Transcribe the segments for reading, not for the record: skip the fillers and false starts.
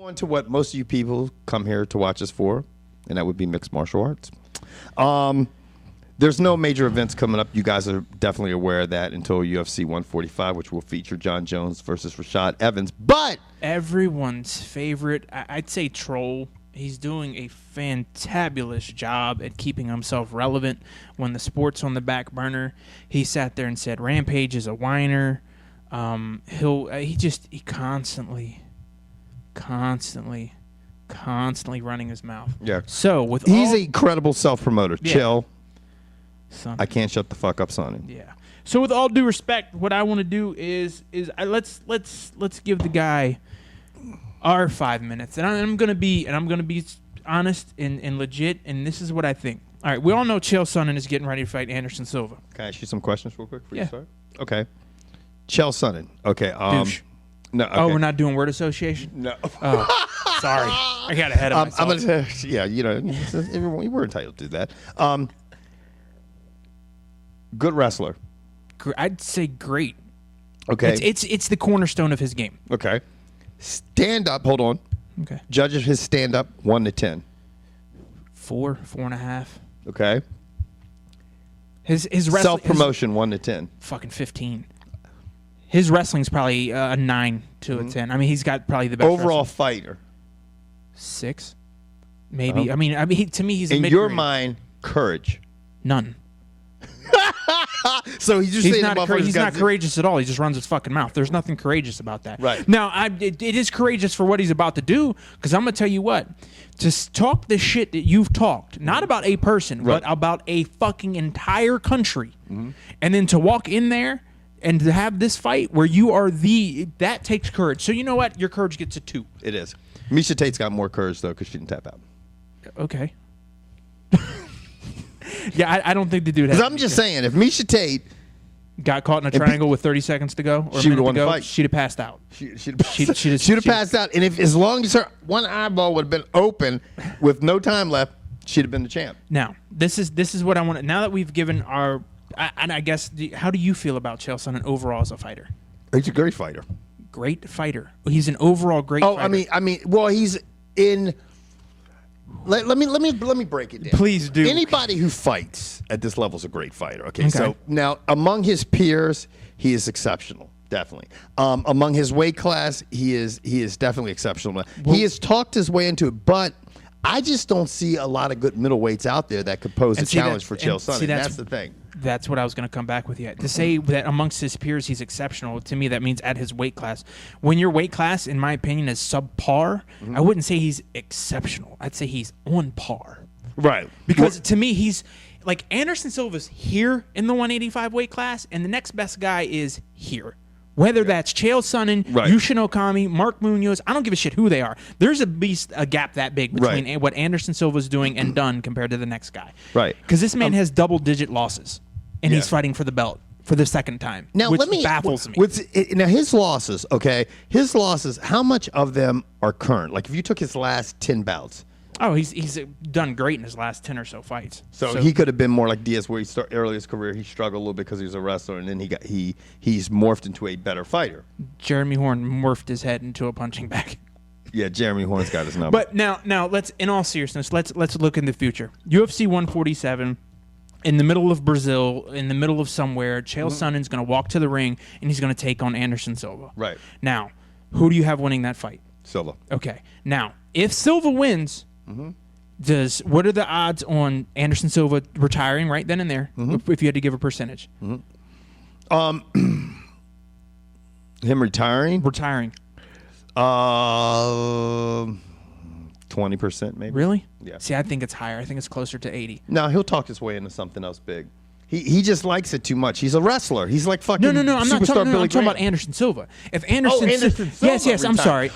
On to what most of you people come here to watch us for, and that would be mixed martial arts. There's no major events coming up. You guys are definitely aware of that until UFC 145, which will feature John Jones versus Rashad Evans. But everyone's favorite, I'd say, troll. He's doing a fantabulous job at keeping himself relevant when the sport's on the back burner. He sat there and said Rampage is a whiner. He constantly running his mouth. Yeah. So he's a credible self-promoter. Yeah. Chill. Sonnen. I can't shut the fuck up, Sonnen. Yeah. So with all due respect, what I want to do is let's give the guy our 5 minutes, and I'm gonna be honest and legit, and this is what I think. All right, we all know Chael Sonnen is getting ready to fight Anderson Silva. Can I ask you some questions real quick before you Yeah. start? Okay. Chael Sonnen. Okay. Douche. No. Okay. Oh, we're not doing word association? No. Oh, sorry. I got ahead of myself. I'm gonna say, yeah, we're entitled to that. Good wrestler. I'd say great. Okay. It's the cornerstone of his game. Okay. Stand up. Hold on. Okay. Judges his stand up 1 to 10. 4.5. Okay. His wrestling, self promotion 1 to 10. Fucking 15. His wrestling's probably a 9 to a 10. I mean, he's got probably the best overall wrestling. fighter. 6, maybe. I mean, to me, he's in a your mind. Courage. None. So he's not courageous at all. He just runs his fucking mouth. There's nothing courageous about that. Right. Now, it is courageous for what he's about to do, because I'm going to tell you what. To talk the shit that you've talked, not about a person, right, but about a fucking entire country, and then to walk in there and to have this fight where you are that takes courage. So you know what? Your courage gets a 2. It is. Miesha Tate's got more courage, though, because she didn't tap out. Okay. Yeah, I don't think the dude has. Because I'm just saying, if Miesha Tate got caught in a triangle with 30 seconds to go, or she would have won the fight. She'd have passed out. She'd have passed out. And as long as her one eyeball would have been open with no time left, she'd have been the champ. Now, this is what I want. Now that we've given our, and I guess, how do you feel about Chael Sonnen overall as a fighter? He's a great fighter. Great fighter. He's an overall great fighter. I mean, well, he's in. Let me break it down. Please do. Anybody who fights at this level is a great fighter. Okay. So now among his peers, he is exceptional. Definitely. Among his weight class, he is definitely exceptional. He has talked his way into it, but I just don't see a lot of good middleweights out there that could pose a challenge for Chael Sonnen. That's the thing. That's what I was going to come back with yet. To say that amongst his peers he's exceptional, to me that means at his weight class. When your weight class, in my opinion, is subpar, I wouldn't say he's exceptional. I'd say he's on par. Right. Because to me, he's like Anderson Silva's here in the 185 weight class, and the next best guy is here. Whether that's Chael Sonnen, Yushin Okami, Mark Munoz, I don't give a shit who they are. There's a gap that big between what Anderson Silva's doing and done compared to the next guy. Right. Because this man has double-digit losses, and he's fighting for the belt for the second time, now, which baffles me. Now, his losses, how much of them are current? Like, if you took his last 10 bouts. Oh, he's done great in his last 10 or so fights. So he could have been more like Diaz, where he started early in his career. He struggled a little bit because he was a wrestler, and then he's morphed into a better fighter. Jeremy Horn morphed his head into a punching bag. Yeah, Jeremy Horn's got his number. But now let's, in all seriousness, let's look in the future. UFC 147, in the middle of Brazil, in the middle of somewhere, Chael Sonnen's going to walk to the ring, and he's going to take on Anderson Silva. Right. Now, who do you have winning that fight? Silva. Okay. Now, if Silva wins, what are the odds on Anderson Silva retiring right then and there? If you had to give a percentage, him retiring, 20% maybe. Really? Yeah. See, I think it's higher. I think it's closer to 80. No, he'll talk his way into something else big. He just likes it too much. He's a wrestler. He's like fucking No, I'm not talking. Billy I'm talking Graham. about Anderson Silva. If Anderson Silva yes, I'm sorry.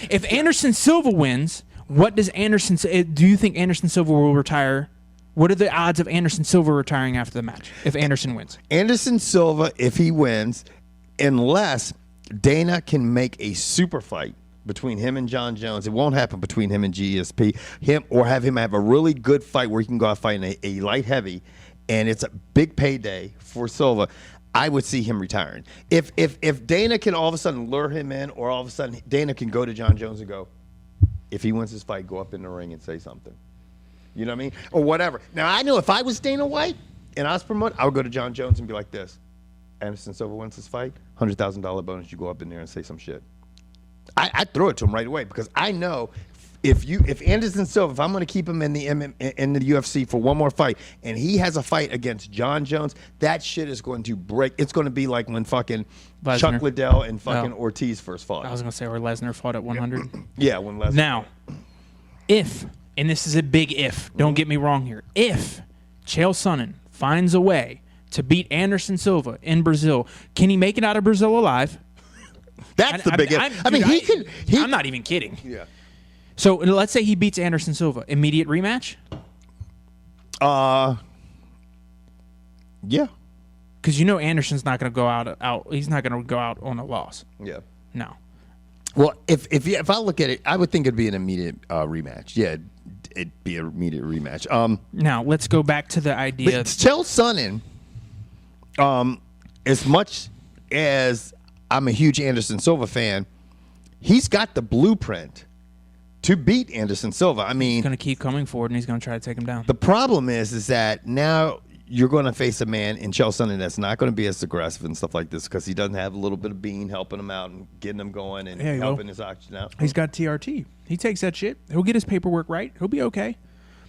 If Anderson Silva wins, what does Anderson? Do you think Anderson Silva will retire? What are the odds of Anderson Silva retiring after the match if Anderson wins? Anderson Silva, if he wins, unless Dana can make a super fight between him and John Jones, it won't happen between him and GSP. Have him have a really good fight where he can go out fighting a light heavy, and it's a big payday for Silva. I would see him retiring. If Dana can all of a sudden lure him in, or all of a sudden Dana can go to John Jones and go, if he wins his fight, go up in the ring and say something. You know what I mean? Or whatever. Now, I know if I was Dana White and I was promoted, I would go to John Jones and be like this. Anderson Silva wins this fight, $100,000 bonus. You go up in there and say some shit. I'd throw it to him right away because I know if Anderson Silva, if I'm going to keep him in the UFC for one more fight, and he has a fight against John Jones, that shit is going to break. It's going to be like when fucking Lesnar. Chuck Liddell and fucking Ortiz first fought. I was going to say where Lesnar fought at 100. Yeah, when Lesnar. Now, if, and this is a big if, don't get me wrong here, if Chael Sonnen finds a way to beat Anderson Silva in Brazil, can he make it out of Brazil alive? That's the big if. I mean, he can. I'm not even kidding. Yeah. So let's say he beats Anderson Silva. Immediate rematch? Yeah. Because you know Anderson's not going to go out. He's not going to go out on a loss. Yeah. No. Well, if I look at it, I would think it'd be an immediate rematch. Yeah, it'd be an immediate rematch. Now let's go back to the idea. But Chael Sonnen, as much as I'm a huge Anderson Silva fan, he's got the blueprint to beat Anderson Silva. I mean, he's going to keep coming forward, and he's going to try to take him down. The problem is that now you're going to face a man in Chael Sonnen that's not going to be as aggressive and stuff like this because he doesn't have a little bit of bean helping him out and getting him going and helping his oxygen out. He's got TRT. He takes that shit. He'll get his paperwork right. He'll be okay.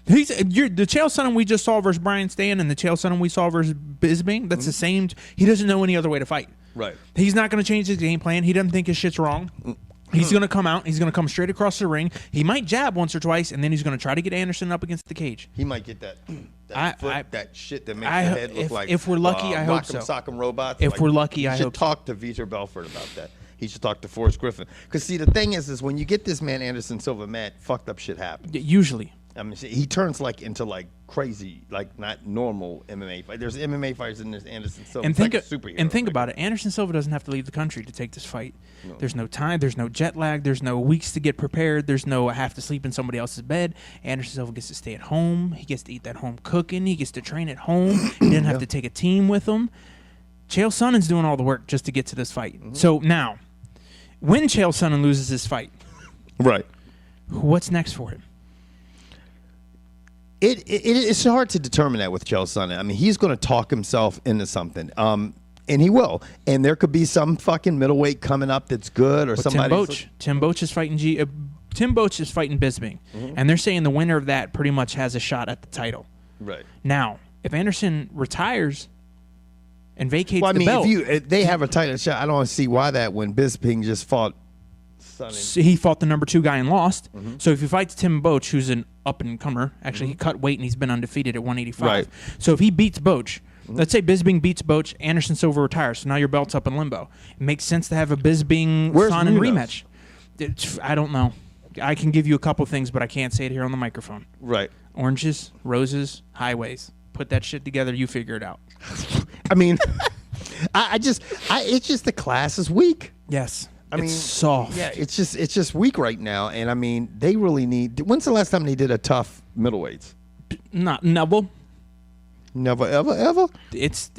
The Chael Sonnen we just saw versus Brian Stann and the Chael Sonnen we saw versus Bisping, that's the same. He doesn't know any other way to fight. Right. He's not going to change his game plan. He doesn't think his shit's wrong. He's going to come out. He's going to come straight across the ring. He might jab once or twice, and then he's going to try to get Anderson up against the cage. He might get that shit that makes the head look like. If we're lucky, I hope so. Sock'em robots. If we're lucky, I hope so. He should talk to Vitor Belfort about that. He should talk to Forrest Griffin. Because, see, the thing is when you get this man Anderson Silva mad, fucked up shit happens. Usually. I mean, he turns into crazy, not normal MMA fight. There's MMA fighters in this Anderson Silva. And think about it. Anderson Silva doesn't have to leave the country to take this fight. No. There's no time. There's no jet lag. There's no weeks to get prepared. There's no I have to sleep in somebody else's bed. Anderson Silva gets to stay at home. He gets to eat that home cooking. He gets to train at home. He didn't have to take a team with him. Chael Sonnen's doing all the work just to get to this fight. Mm-hmm. So now, when Chael Sonnen loses this fight, right? What's next for him? It's hard to determine that with Chael Sonnen. I mean, he's going to talk himself into something, and he will. And there could be some fucking middleweight coming up that's good, or somebody. Tim Boetsch is fighting Tim Boetsch is fighting Bisping, and they're saying the winner of that pretty much has a shot at the title. Right now, if Anderson retires and vacates the belt, if they have a title shot, I don't see why that when Bisping just fought. He fought the number 2 guy and lost. Mm-hmm. So if he fights Tim Boetsch, who's an up-and-comer, actually he cut weight and he's been undefeated at 185. Right. So if he beats Boetsch, let's say Bisping beats Boetsch, Anderson Silva retires, so now your belt's up in limbo. It makes sense to have a Bisping-Sonnen rematch. I don't know. I can give you a couple things, but I can't say it here on the microphone. Right. Oranges, roses, highways. Put that shit together, you figure it out. I mean, it's just the class is weak. Yes. It's soft. Yeah, it's just weak right now, and I mean they really need. When's the last time they did a tough middleweights? Never, ever.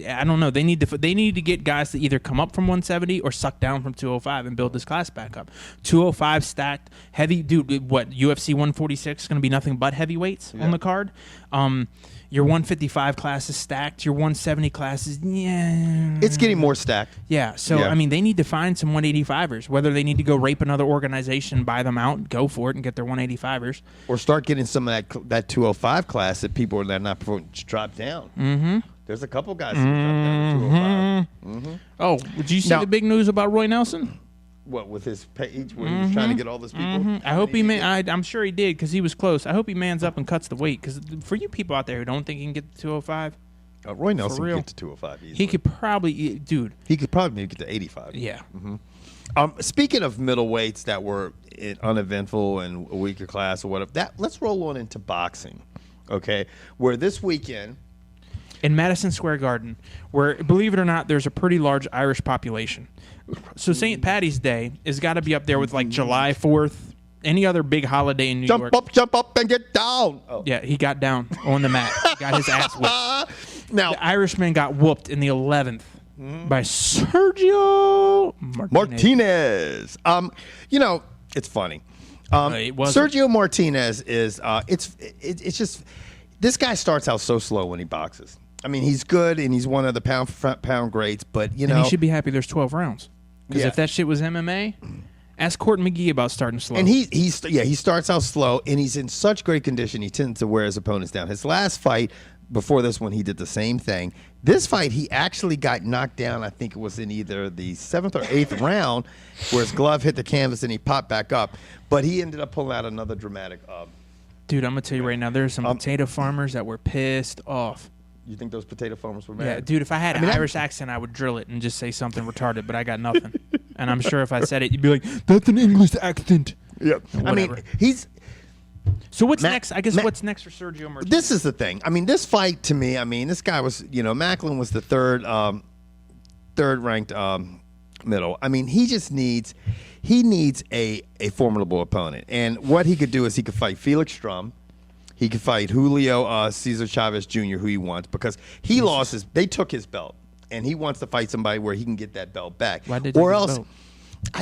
I don't know. They need to get guys to either come up from 170 or suck down from 205 and build this class back up. 205 stacked heavy, dude. What UFC 146 is going to be nothing but heavyweights on the card. Your 155 class is stacked. Your 170 class is, it's getting more stacked. Yeah. So, I mean, they need to find some 185ers. Whether they need to go rape another organization, buy them out, go for it, and get their 185ers. Or start getting some of that 205 class that people are not promoting to drop down. Mm-hmm. There's a couple guys who drop down to 205. Mm-hmm. Oh, did you see the big news about Roy Nelson? What, with his page where he was trying to get all those people? Mm-hmm. I hope I'm sure he did because he was close. I hope he mans up and cuts the weight because for you people out there who don't think he can get to 205, Roy Nelson can get to 205 easily. He could probably, dude. He could probably get to 85. Yeah. Mm-hmm. Speaking of middleweights that were uneventful and a weaker class or whatever, let's roll on into boxing, okay? Where this weekend in Madison Square Garden, where believe it or not, there's a pretty large Irish population. So St. Patty's Day has got to be up there with like July 4th, any other big holiday in New York. Jump up, and get down. Oh. Yeah, he got down on the mat. Got his ass whooped. Now, the Irishman got whooped in the 11th by Sergio Martinez. It's funny. Sergio Martinez is it's just this guy starts out so slow when he boxes. I mean, he's good and he's one of the pound for pound greats, but you know, and he should be happy there's 12 rounds. Because if that shit was MMA, ask Court McGee about starting slow. And he starts out slow and he's in such great condition. He tends to wear his opponents down. His last fight before this one, he did the same thing. This fight, he actually got knocked down. I think it was in either the 7th or 8th round, where his glove hit the canvas and he popped back up. But he ended up pulling out another dramatic. Dude, I'm gonna tell you right now, there's some potato farmers that were pissed off. You think those potato farmers were mad? Yeah, dude, if I had an Irish accent, I would drill it and just say something retarded, but I got nothing. And I'm sure if I said it, you'd be like, that's an English accent. Yep. I mean, So what's next? I guess what's next for Sergio Martinez? This is the thing. I mean, this fight to me, I mean, this guy was, Macklin was the third ranked middle. I mean, he needs a formidable opponent. And what he could do is he could fight Felix Strum. He could fight Julio Cesar Chavez Jr., who he wants, because he lost they took his belt, and he wants to fight somebody where he can get that belt back. Why did or else,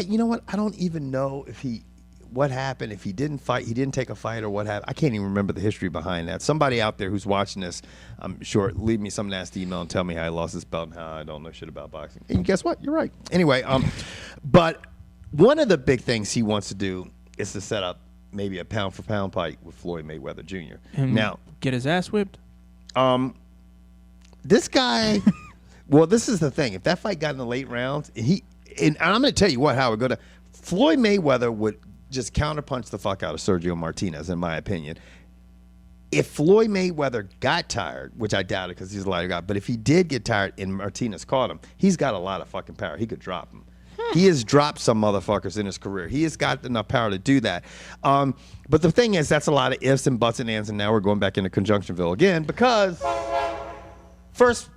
you know what? I don't even know what happened, if he didn't fight, he didn't take a fight, or what happened. I can't even remember the history behind that. Somebody out there who's watching this, I'm sure, leave me some nasty email and tell me how I lost his belt and how I don't know shit about boxing. And guess what? You're right. Anyway, but one of the big things he wants to do is to set up maybe a pound-for-pound fight with Floyd Mayweather Jr. And now, get his ass whipped? This guy, well, this is the thing. If that fight got in the late rounds, and I'm going to tell you what, Howard, Floyd Mayweather would just counterpunch the fuck out of Sergio Martinez, in my opinion. If Floyd Mayweather got tired, which I doubt it because he's a lighter guy, but if he did get tired and Martinez caught him, he's got a lot of fucking power. He could drop him. He has dropped some motherfuckers in his career. He has got enough power to do that. But the thing is, that's a lot of ifs and buts and ands, and now we're going back into Conjunctionville again because first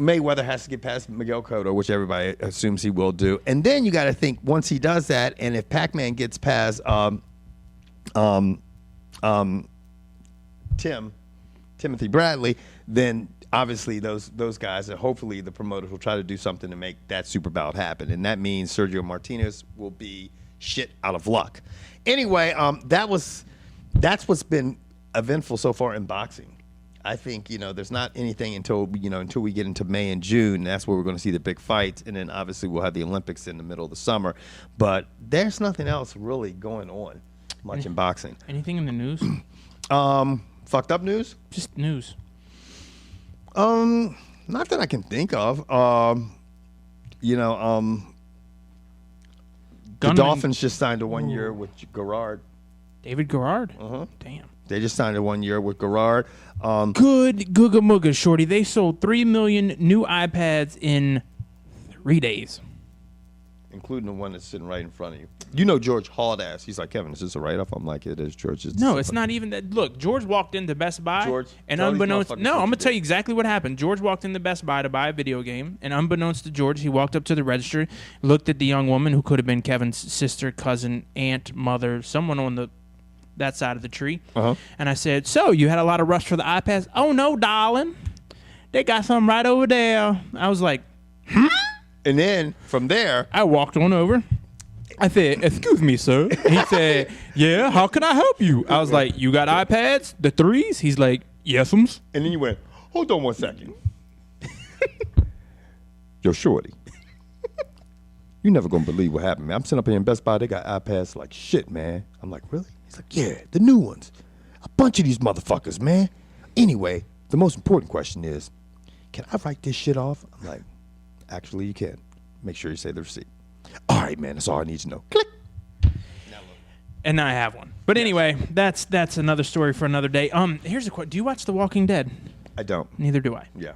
Mayweather has to get past Miguel Cotto, which everybody assumes he will do. And then you got to think, once he does that, and if Pac-Man gets past Timothy Bradley, then obviously those guys, and hopefully the promoters will try to do something to make that super bout happen. And that means Sergio Martinez will be shit out of luck. Anyway, that's what's been eventful so far in boxing. I think, there's not anything until we get into May and June. That's where we're going to see the big fights. And then obviously we'll have the Olympics in the middle of the summer. But there's nothing else really going on much in boxing. Anything in the news? Fucked up news? Just news. Not that I can think of. The Dolphins just signed a 1 year with Garrard. David Garrard? Uh-huh. Damn. They just signed a 1 year with Garrard. Good Googa Mooga, Shorty. They sold 3 million new iPads in 3 days. Including the one that's sitting right in front of you. You know George hauled ass. He's like, Kevin, is this a write-off? I'm like, it is, George. No, it's not even that. Look, George walked into Best Buy. And unbeknownst... No, I'm going to tell you exactly what happened. George walked into Best Buy to buy a video game. And unbeknownst to George, he walked up to the register, looked at the young woman who could have been Kevin's sister, cousin, aunt, mother, someone on that side of the tree. Uh-huh. And I said, so, you had a lot of rush for the iPads? Oh, no, darling. They got something right over there. I was like, And then, from there... I walked on over. I said, excuse me, sir. He said, yeah, how can I help you? I was like, you got iPads? The 3s? He's like, yes'ums. And then you went, hold on 1 second. Yo, Shorty. You never gonna believe what happened, man. I'm sitting up here in Best Buy. They got iPads like shit, man. I'm like, really? He's like, yeah, the new ones. A bunch of these motherfuckers, man. Anyway, the most important question is, can I write this shit off? I'm like, actually, you can. Make sure you say the receipt. All right, man. That's all I need to know. Click. And now I have one. But anyway, that's another story for another day. Here's a question. Do you watch The Walking Dead? I don't. Neither do I. Yeah.